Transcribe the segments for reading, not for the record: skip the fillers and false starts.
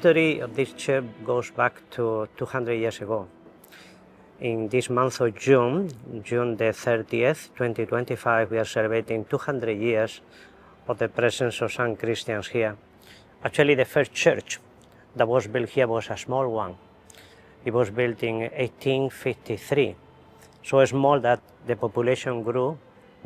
history of this church goes back to 200 years ago. In this month of June the 30th, 2025, we are celebrating 200 years of the presence of some Christians here. Actually, the first church that was built here was a small one. It was built in 1853, so small that the population grew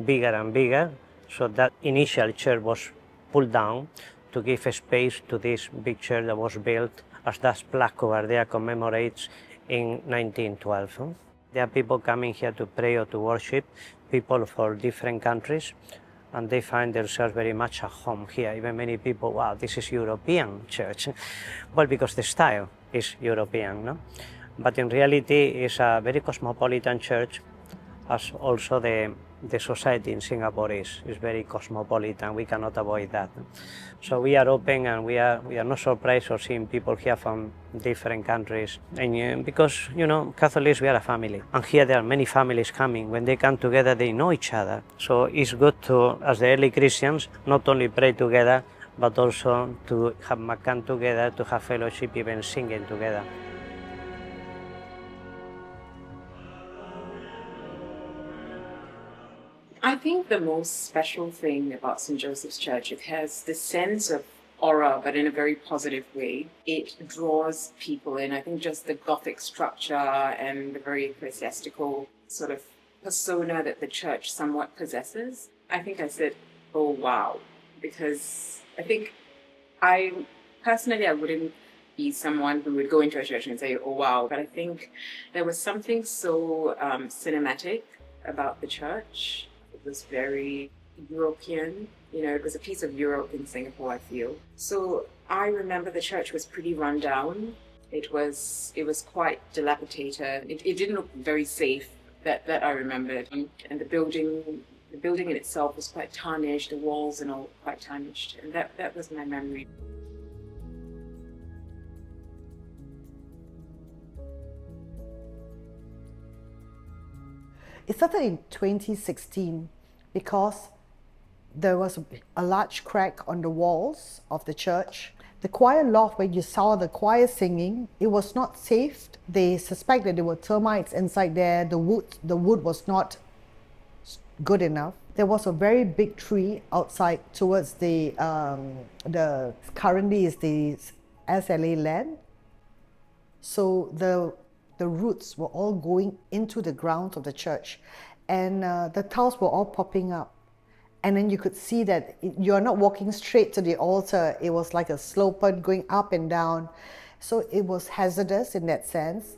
bigger and bigger, so that initial church was pulled down to give space to this big church that was built, as that plaque over there commemorates, in 1912. There are people coming here to pray or to worship, people from different countries, and they find themselves very much at home here. Even many people, wow, this is European church. Well, because the style is European, no? But in reality, it's a very cosmopolitan church, as also the society in Singapore is very cosmopolitan. We cannot avoid that. So we are open, and we are not surprised of seeing people here from different countries. And because, you know, Catholics, we are a family. And here there are many families coming. When they come together, they know each other. So it's good to, as the early Christians, not only pray together, but also to have come together, to have fellowship, even singing together. I think the most special thing about St. Joseph's Church, it has this sense of aura, but in a very positive way. It draws people in. I think just the Gothic structure and the very ecclesiastical sort of persona that the church somewhat possesses. I think I said, oh, wow, because I think I wouldn't be someone who would go into a church and say, oh, wow, but I think there was something so cinematic about the church. It was very European, you know, it was a piece of Europe in Singapore, I feel. So I remember the church was pretty run down. It was quite dilapidated. It didn't look very safe, that I remembered. And the building in itself was quite tarnished, the walls and all quite tarnished. And that was my memory. It started in 2016 because there was a large crack on the walls of the church. The choir loft, where you saw the choir singing, it was not safe. They suspect that there were termites inside there. The wood was not good enough. There was a very big tree outside towards the currently is the SLA land. So the roots were all going into the grounds of the church, and the tiles were all popping up. And then you could see that you're not walking straight to the altar. It was like a slope going up and down. So it was hazardous in that sense.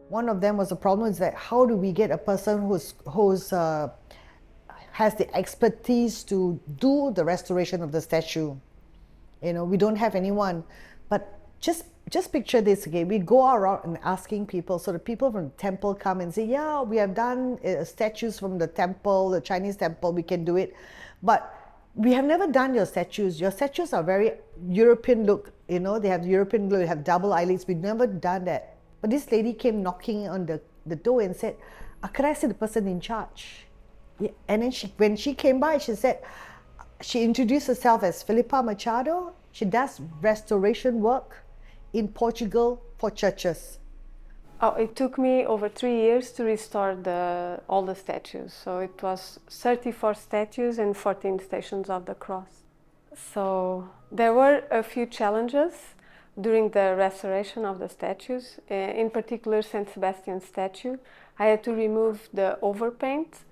One of them was the problem is that how do we get a person who's has the expertise to do the restoration of the statue? You know, we don't have anyone. But just picture this, okay? We go around and asking people, so the people from the temple come and say, yeah, we have done statues from the temple, the Chinese temple, we can do it. But we have never done your statues. Your statues are very European look, you know, they have European look, they have double eyelids. We've never done that. But this lady came knocking on the door and said, could I see the person in charge? Yeah. And then when she came by, she introduced herself as Filipa Machado. She does restoration work in Portugal for churches. Oh, it took me over 3 years to restore all the statues. So it was 34 statues and 14 Stations of the Cross. So there were a few challenges during the restoration of the statues. In particular, St. Sebastian's statue. I had to remove the overpaint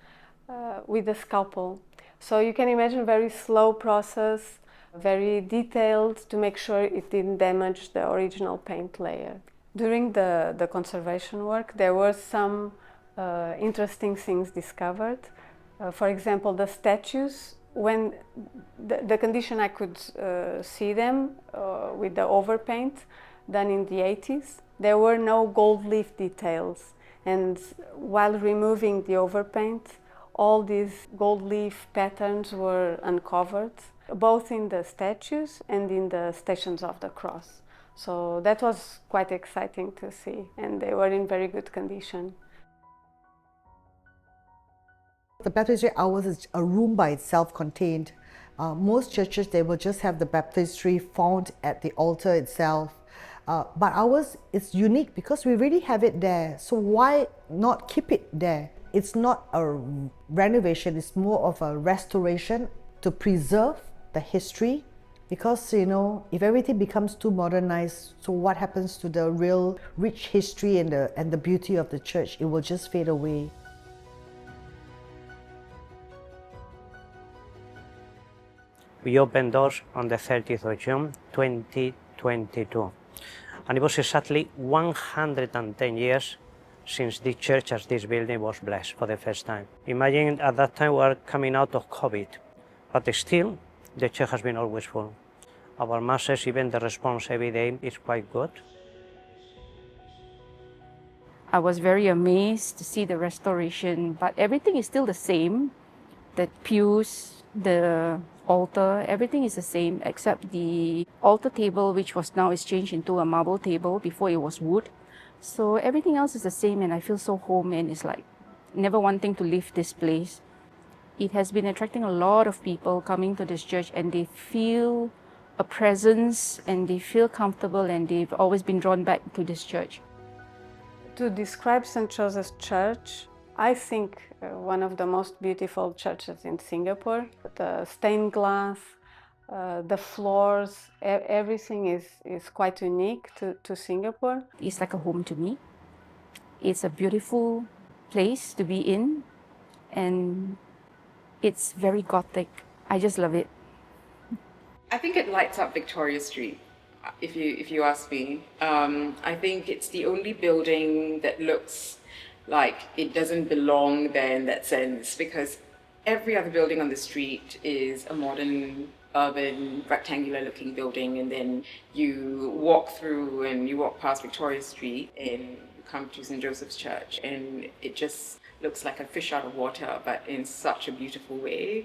with a scalpel. So you can imagine a very slow process, very detailed, to make sure it didn't damage the original paint layer. During the conservation work, there were some interesting things discovered. For example, the statues, when the condition I could see them with the overpaint done in the 80s, there were no gold leaf details. And while removing the overpaint, all these gold leaf patterns were uncovered, both in the statues and in the Stations of the Cross. So that was quite exciting to see, and they were in very good condition. the baptistry, ours is a room by itself contained. Most churches, they will just have the baptistry found at the altar itself. But ours is unique because we really have it there. So why not keep it there? It's not a renovation, it's more of a restoration to preserve the history. Because, you know, if everything becomes too modernized, so what happens to the real rich history and the beauty of the church? It will just fade away. We opened doors on the 30th of June 2022, and it was exactly 110 years since this church, as this building, was blessed for the first time. Imagine at that time we are coming out of COVID, but still the church has been always full. Our masses, even the response every day is quite good. I was very amazed to see the restoration, but everything is still the same. The pews, the altar, everything is the same except the altar table, which is changed into a marble table. Before it was wood. So everything else is the same, and I feel so home, and it's like never wanting to leave this place. It has been attracting a lot of people coming to this church, and they feel a presence and they feel comfortable, and they've always been drawn back to this church. To describe St. Joseph's Church, I think one of the most beautiful churches in Singapore. The stained glass, the floors, everything is quite unique to Singapore. It's like a home to me. It's a beautiful place to be in, and it's very Gothic. I just love it. I think it lights up Victoria Street, if you ask me. I think it's the only building that looks like it doesn't belong there in that sense, because every other building on the street is a modern, urban, rectangular-looking building, and then you walk through and you walk past Victoria Street and you come to St. Joseph's Church, and it just looks like a fish out of water, but in such a beautiful way.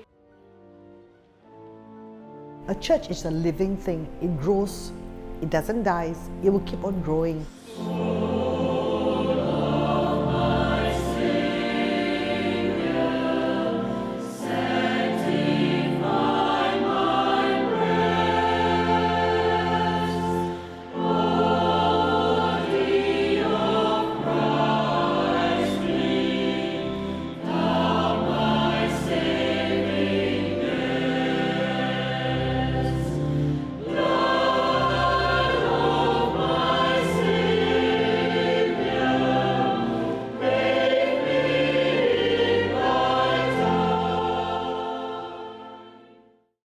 A church is a living thing. It grows, it doesn't die, it will keep on growing.